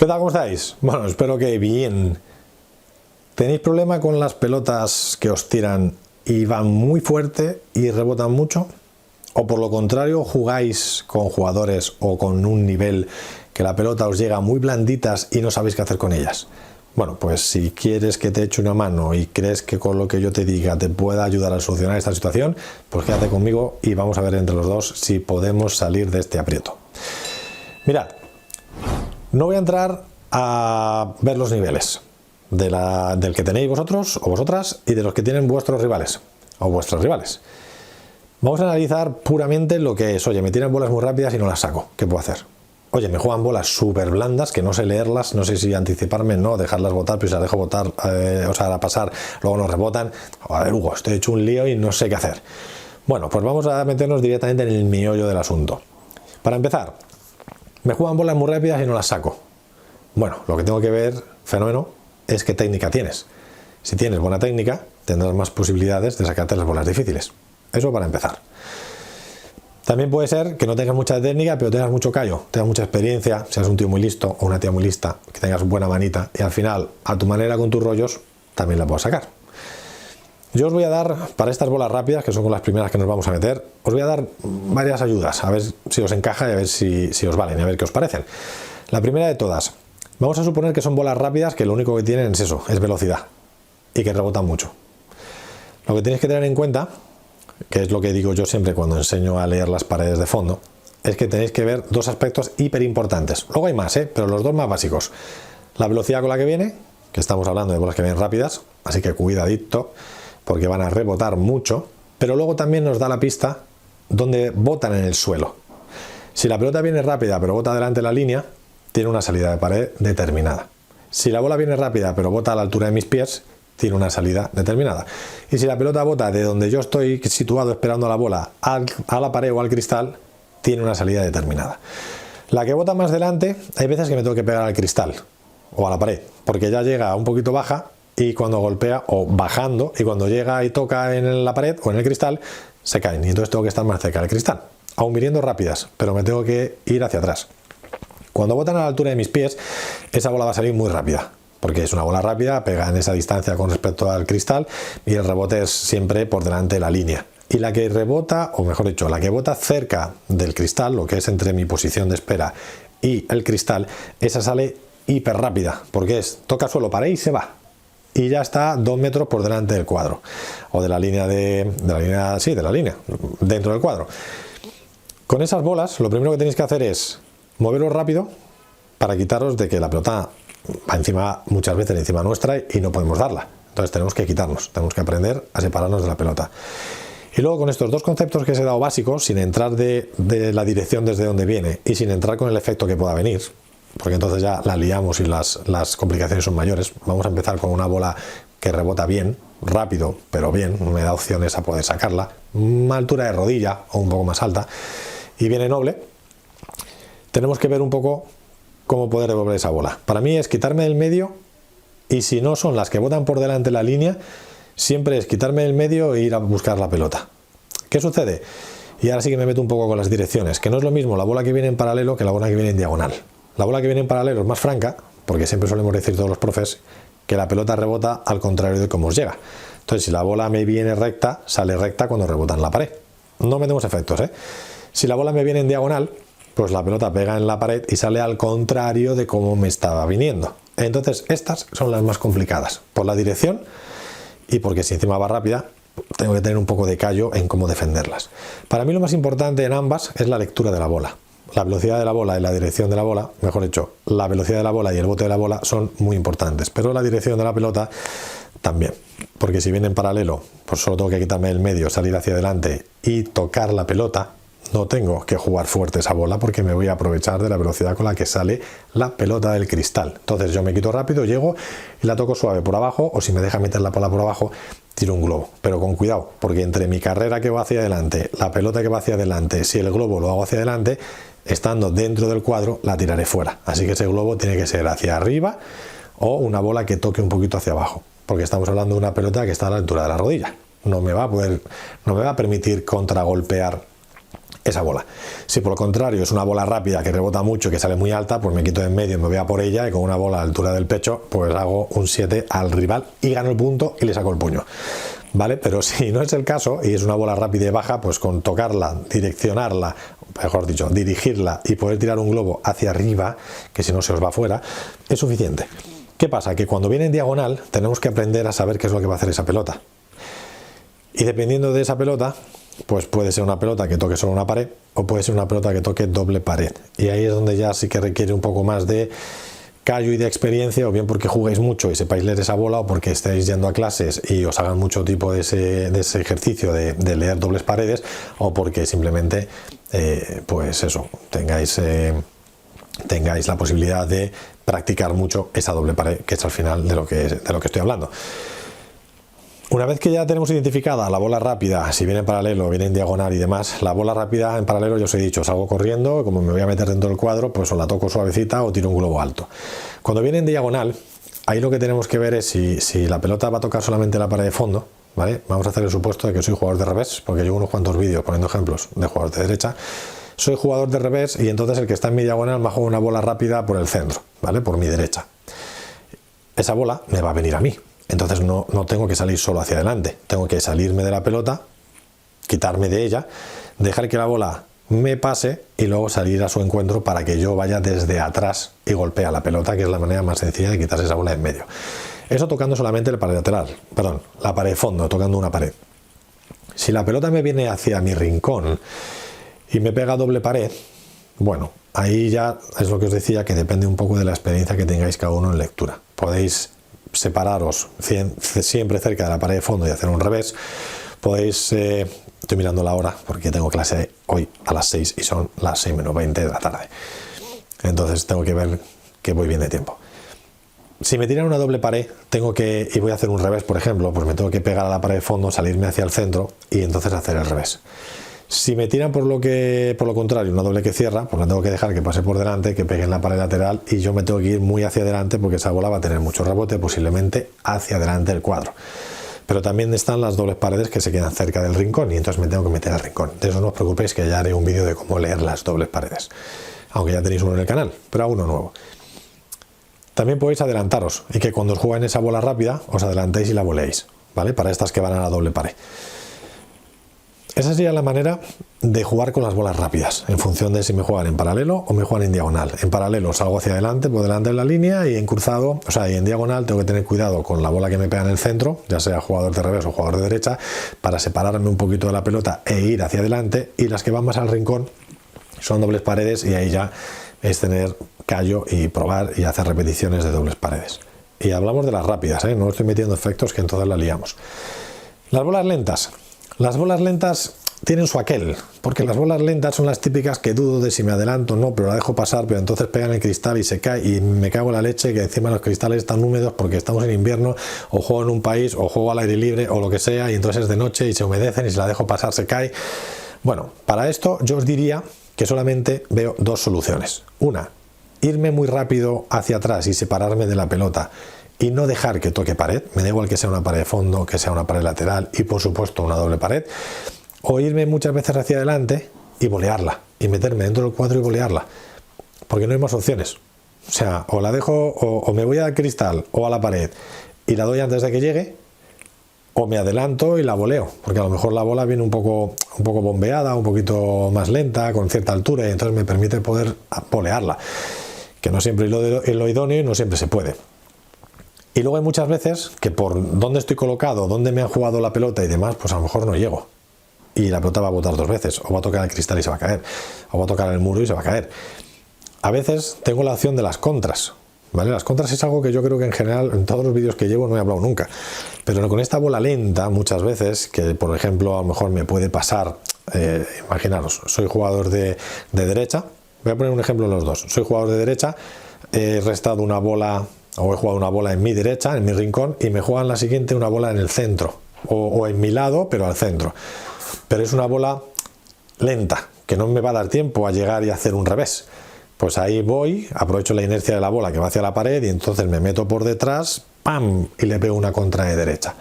¿Qué tal? ¿Cómo estáis? Bueno, espero que bien. ¿Tenéis problema con las pelotas que os tiran y van muy fuerte y rebotan mucho? ¿O por lo contrario jugáis con jugadores o con un nivel que la pelota os llega muy blanditas y no sabéis qué hacer con ellas? Bueno, pues si quieres que te eche una mano y crees que con lo que yo te diga te pueda ayudar a solucionar esta situación, pues quédate conmigo y vamos a ver entre los dos si podemos salir de este aprieto. Mirad, no voy a entrar a ver los niveles del que tenéis vosotros o vosotras y de los que tienen vuestros rivales o vuestros rivales. Vamos a analizar puramente lo que es, oye, me tiran bolas muy rápidas y no las saco, ¿qué puedo hacer? Oye, me juegan bolas súper blandas que no sé leerlas, no sé si anticiparme, no, dejarlas botar, pero si las dejo botar, o sea, a pasar, luego nos rebotan. A ver, Hugo, estoy hecho un lío y no sé qué hacer. Bueno, pues vamos a meternos directamente en el meollo del asunto. Para empezar, me juegan bolas muy rápidas y no las saco. Bueno, lo que tengo que ver, fenómeno, es qué técnica tienes. Si tienes buena técnica, tendrás más posibilidades de sacarte las bolas difíciles. Eso para empezar. También puede ser que no tengas mucha técnica, pero tengas mucho callo, tengas mucha experiencia, seas un tío muy listo o una tía muy lista, que tengas buena manita y al final, a tu manera con tus rollos, también la puedes sacar. Yo os voy a dar, para estas bolas rápidas, que son con las primeras que nos vamos a meter, os voy a dar varias ayudas, a ver si os encaja y a ver si os valen y a ver qué os parecen. La primera de todas, vamos a suponer que son bolas rápidas que lo único que tienen es eso, es velocidad y que rebotan mucho. Lo que tenéis que tener en cuenta, que es lo que digo yo siempre cuando enseño a leer las paredes de fondo, es que tenéis que ver dos aspectos hiper importantes. Luego hay más, pero los dos más básicos. La velocidad con la que viene, que estamos hablando de bolas que vienen rápidas, así que cuidadito, porque van a rebotar mucho, pero luego también nos da la pista donde botan en el suelo. Si la pelota viene rápida pero bota delante de la línea, tiene una salida de pared determinada. Si la bola viene rápida pero bota a la altura de mis pies, tiene una salida determinada. Y si la pelota bota de donde yo estoy situado esperando a la bola a la pared o al cristal, tiene una salida determinada. La que bota más delante, hay veces que me tengo que pegar al cristal o a la pared, porque ya llega un poquito baja y cuando golpea, o bajando, y cuando llega y toca en la pared o en el cristal, se caen. Y entonces tengo que estar más cerca del cristal, aún viniendo rápidas, pero me tengo que ir hacia atrás. Cuando botan a la altura de mis pies, esa bola va a salir muy rápida, porque es una bola rápida, pega en esa distancia con respecto al cristal y el rebote es siempre por delante de la línea. Y la que rebota, o mejor dicho, la que bota cerca del cristal, lo que es entre mi posición de espera y el cristal, esa sale hiper rápida, porque toca suelo, para ahí y se va. Y ya está 2 metros por delante del cuadro, o de la línea dentro del cuadro. Con esas bolas, lo primero que tenéis que hacer es moveros rápido para quitaros de que la pelota va encima, muchas veces encima nuestra y no podemos darla. Entonces tenemos que quitarnos, tenemos que aprender a separarnos de la pelota. Y luego con estos dos conceptos que os he dado básicos, sin entrar de la dirección desde donde viene y sin entrar con el efecto que pueda venir, porque entonces ya la liamos y las complicaciones son mayores. Vamos a empezar con una bola que rebota bien, rápido, pero bien, me da opciones a poder sacarla, una altura de rodilla o un poco más alta, y viene noble. Tenemos que ver un poco cómo poder devolver esa bola. Para mí es quitarme del medio, y si no son las que botan por delante de la línea, siempre es quitarme del medio e ir a buscar la pelota. ¿Qué sucede? Y ahora sí que me meto un poco con las direcciones, que no es lo mismo la bola que viene en paralelo que la bola que viene en diagonal. La bola que viene en paralelo es más franca, porque siempre solemos decir todos los profes que la pelota rebota al contrario de cómo os llega. Entonces, si la bola me viene recta, sale recta cuando rebota en la pared. No metemos efectos, Si la bola me viene en diagonal, pues la pelota pega en la pared y sale al contrario de cómo me estaba viniendo. Entonces, estas son las más complicadas, por la dirección y porque si encima va rápida, tengo que tener un poco de callo en cómo defenderlas. Para mí lo más importante en ambas es la lectura de la bola. La velocidad de la bola y la dirección de la bola, mejor dicho, la velocidad de la bola y el bote de la bola son muy importantes, pero la dirección de la pelota también, porque si viene en paralelo, pues solo tengo que quitarme del medio, salir hacia adelante y tocar la pelota. No tengo que jugar fuerte esa bola porque me voy a aprovechar de la velocidad con la que sale la pelota del cristal. Entonces yo me quito rápido, llego y la toco suave por abajo, o si me deja meter la bola por abajo, tiro un globo. Pero con cuidado, porque entre mi carrera que va hacia adelante, la pelota que va hacia adelante, si el globo lo hago hacia adelante, estando dentro del cuadro, la tiraré fuera. Así que ese globo tiene que ser hacia arriba o una bola que toque un poquito hacia abajo, porque estamos hablando de una pelota que está a la altura de la rodilla. No me va a permitir contragolpear esa bola. Si por el contrario es una bola rápida que rebota mucho y que sale muy alta, pues me quito de en medio y me voy a por ella, y con una bola a la altura del pecho pues hago un 7 al rival y gano el punto y le saco el puño, ¿vale? Pero si no es el caso y es una bola rápida y baja, pues con tocarla, direccionarla, mejor dicho, dirigirla y poder tirar un globo hacia arriba, que si no se os va fuera, es suficiente. ¿Qué pasa? Que cuando viene en diagonal tenemos que aprender a saber qué es lo que va a hacer esa pelota. Y dependiendo de esa pelota, pues puede ser una pelota que toque solo una pared o puede ser una pelota que toque doble pared. Y ahí es donde ya sí que requiere un poco más de callo y de experiencia, o bien porque juguéis mucho y sepáis leer esa bola, o porque estéis yendo a clases y os hagan mucho tipo de ese ejercicio de leer dobles paredes, o porque simplemente pues eso, tengáis la posibilidad de practicar mucho esa doble pared, que es al final de lo que estoy hablando. Una vez que ya tenemos identificada la bola rápida, si viene en paralelo, viene en diagonal y demás, la bola rápida en paralelo, yo os he dicho, salgo corriendo, como me voy a meter dentro del cuadro, pues o la toco suavecita o tiro un globo alto. Cuando viene en diagonal, ahí lo que tenemos que ver es si la pelota va a tocar solamente la pared de fondo, ¿vale? Vamos a hacer el supuesto de que soy jugador de revés, porque llevo unos cuantos vídeos poniendo ejemplos de jugadores de derecha. Soy jugador de revés y entonces el que está en mi diagonal me juega una bola rápida por el centro, ¿vale? Por mi derecha. Esa bola me va a venir a mí. Entonces no tengo que salir solo hacia adelante, tengo que salirme de la pelota, quitarme de ella, dejar que la bola me pase y luego salir a su encuentro para que yo vaya desde atrás y golpee a la pelota, que es la manera más sencilla de quitarse esa bola en medio. Eso tocando solamente la pared lateral, perdón, la pared de fondo, tocando una pared. Si la pelota me viene hacia mi rincón y me pega doble pared, bueno, ahí ya es lo que os decía, que depende un poco de la experiencia que tengáis cada uno en lectura. Podéis separaros siempre cerca de la pared de fondo y hacer un revés. Podéis, estoy mirando la hora porque tengo clase hoy a las 6 y son las 6 menos 20 de la tarde, entonces tengo que ver que voy bien de tiempo. Si me tiran una doble pared y voy a hacer un revés, por ejemplo, pues me tengo que pegar a la pared de fondo, salirme hacia el centro y entonces hacer el revés. Si me tiran por lo contrario, una doble que cierra, pues la tengo que dejar que pase por delante, que pegue en la pared lateral y yo me tengo que ir muy hacia adelante porque esa bola va a tener mucho rebote, posiblemente hacia adelante del cuadro. Pero también están las dobles paredes que se quedan cerca del rincón y entonces me tengo que meter al rincón. De eso no os preocupéis, que ya haré un vídeo de cómo leer las dobles paredes, aunque ya tenéis uno en el canal, pero uno nuevo. También podéis adelantaros y que cuando os jueguen esa bola rápida os adelantéis y la voleéis, ¿vale? Para estas que van a la doble pared. Esa sería la manera de jugar con las bolas rápidas, en función de si me juegan en paralelo o me juegan en diagonal. En paralelo salgo hacia adelante, por delante de la línea, y en cruzado, o sea, y en diagonal tengo que tener cuidado con la bola que me pega en el centro, ya sea jugador de revés o jugador de derecha, para separarme un poquito de la pelota e ir hacia adelante, y las que van más al rincón son dobles paredes, y ahí ya es tener callo y probar y hacer repeticiones de dobles paredes. Y hablamos de las rápidas, no estoy metiendo efectos que entonces la liamos. Las bolas lentas. Las bolas lentas tienen su aquel, porque las bolas lentas son las típicas que dudo de si me adelanto o no, pero la dejo pasar, pero entonces pegan el cristal y se cae y me cago en la leche, que encima los cristales están húmedos porque estamos en invierno, o juego en un país, o juego al aire libre, o lo que sea, y entonces es de noche y se humedecen y si la dejo pasar se cae. Bueno, para esto yo os diría que solamente veo dos soluciones. Una, irme muy rápido hacia atrás y separarme de la pelota y no dejar que toque pared, me da igual que sea una pared de fondo, que sea una pared lateral y por supuesto una doble pared, o irme muchas veces hacia adelante y volearla, y meterme dentro del cuadro y volearla, porque no hay más opciones. O sea, o la dejo, o me voy al cristal o a la pared y la doy antes de que llegue, o me adelanto y la voleo, porque a lo mejor la bola viene un poco bombeada, un poquito más lenta, con cierta altura, y entonces me permite poder volearla, que no siempre es lo idóneo y no siempre se puede. Y luego hay muchas veces que por dónde estoy colocado, dónde me han jugado la pelota y demás, pues a lo mejor no llego. Y la pelota va a botar dos veces, o va a tocar el cristal y se va a caer, o va a tocar el muro y se va a caer. A veces tengo la opción de las contras, ¿vale? Las contras es algo que yo creo que en general en todos los vídeos que llevo no he hablado nunca. Pero con esta bola lenta muchas veces, que por ejemplo a lo mejor me puede pasar, imaginaros, soy jugador de derecha, voy a poner un ejemplo en los dos. Soy jugador de derecha, he restado una bola, o he jugado una bola en mi derecha, en mi rincón, y me juegan la siguiente una bola en el centro, o en mi lado, pero al centro. Pero es una bola lenta, que no me va a dar tiempo a llegar y hacer un revés. Pues ahí voy, aprovecho la inercia de la bola que va hacia la pared y entonces me meto por detrás, ¡pam!, y le pego una contra de derecha.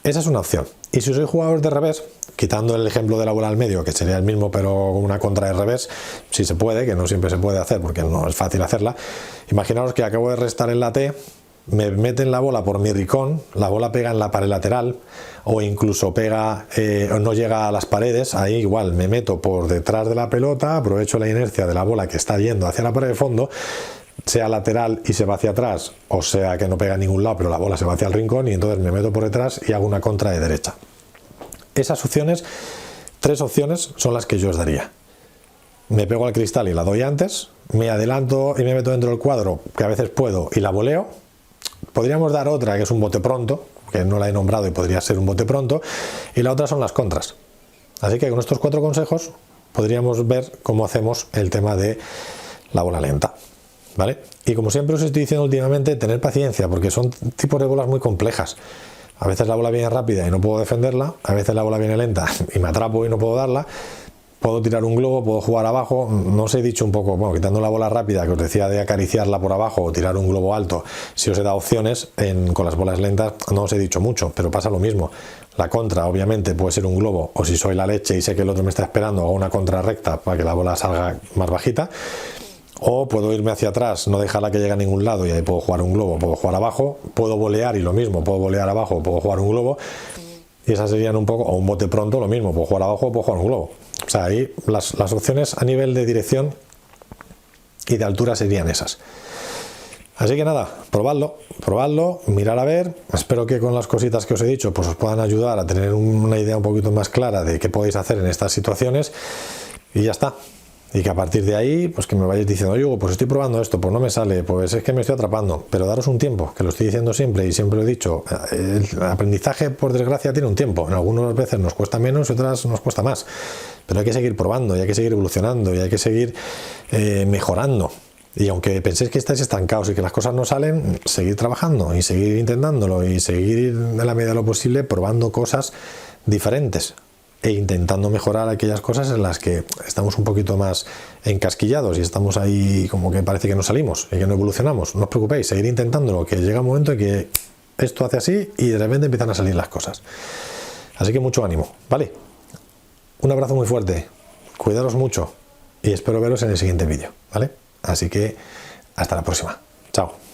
Esa es una opción. Y si soy jugador de revés, quitando el ejemplo de la bola al medio, que sería el mismo pero con una contra de revés, si se puede, que no siempre se puede hacer porque no es fácil hacerla. Imaginaos que acabo de restar en la T, me meten la bola por mi ricón, la bola pega en la pared lateral o incluso pega, no llega a las paredes, ahí igual me meto por detrás de la pelota, aprovecho la inercia de la bola que está yendo hacia la pared de fondo, sea lateral y se va hacia atrás, o sea que no pega en ningún lado, pero la bola se va hacia el rincón y entonces me meto por detrás y hago una contra de derecha. Esas opciones, 3 opciones son las que yo os daría. Me pego al cristal y la doy antes, me adelanto y me meto dentro del cuadro, que a veces puedo, y la voleo. Podríamos dar otra que es un bote pronto, que no la he nombrado y podría ser un bote pronto, y la otra son las contras. Así que con estos 4 consejos podríamos ver cómo hacemos el tema de la bola lenta, ¿vale? Y como siempre os estoy diciendo últimamente, tener paciencia, porque son tipos de bolas muy complejas. A veces la bola viene rápida y no puedo defenderla, a veces la bola viene lenta y me atrapo y no puedo darla. Puedo tirar un globo, puedo jugar abajo, no os he dicho un poco, bueno, quitando la bola rápida que os decía de acariciarla por abajo o tirar un globo alto, si os he dado opciones, con las bolas lentas no os he dicho mucho, pero pasa lo mismo. La contra obviamente puede ser un globo, o si soy la leche y sé que el otro me está esperando, hago una contra recta para que la bola salga más bajita, o puedo irme hacia atrás, no dejarla que llegue a ningún lado y ahí puedo jugar un globo, puedo jugar abajo, puedo volear y lo mismo, puedo volear abajo, puedo jugar un globo. Y esas serían un poco, o un bote pronto, lo mismo, puedo jugar abajo o puedo jugar un globo. O sea, ahí las opciones a nivel de dirección y de altura serían esas. Así que nada, probadlo, mirar a ver. Espero que con las cositas que os he dicho pues os puedan ayudar a tener una idea un poquito más clara de qué podéis hacer en estas situaciones. Y ya está. Y que a partir de ahí, pues que me vayáis diciendo, oye, Hugo, pues estoy probando esto, pues no me sale, pues es que me estoy atrapando. Pero daros un tiempo, que lo estoy diciendo siempre y siempre lo he dicho. El aprendizaje, por desgracia, tiene un tiempo. En algunas veces nos cuesta menos y otras nos cuesta más. Pero hay que seguir probando, y hay que seguir evolucionando, y hay que seguir mejorando. Y aunque penséis que estáis estancados y que las cosas no salen, seguir trabajando y seguir intentándolo y seguir en la medida de lo posible probando cosas diferentes e intentando mejorar aquellas cosas en las que estamos un poquito más encasquillados y estamos ahí como que parece que no salimos y que no evolucionamos. No os preocupéis, seguir intentándolo, que llega un momento en que esto hace así y de repente empiezan a salir las cosas. Así que mucho ánimo, ¿vale? Un abrazo muy fuerte, cuidaros mucho y espero veros en el siguiente vídeo, ¿vale? Así que hasta la próxima. Chao.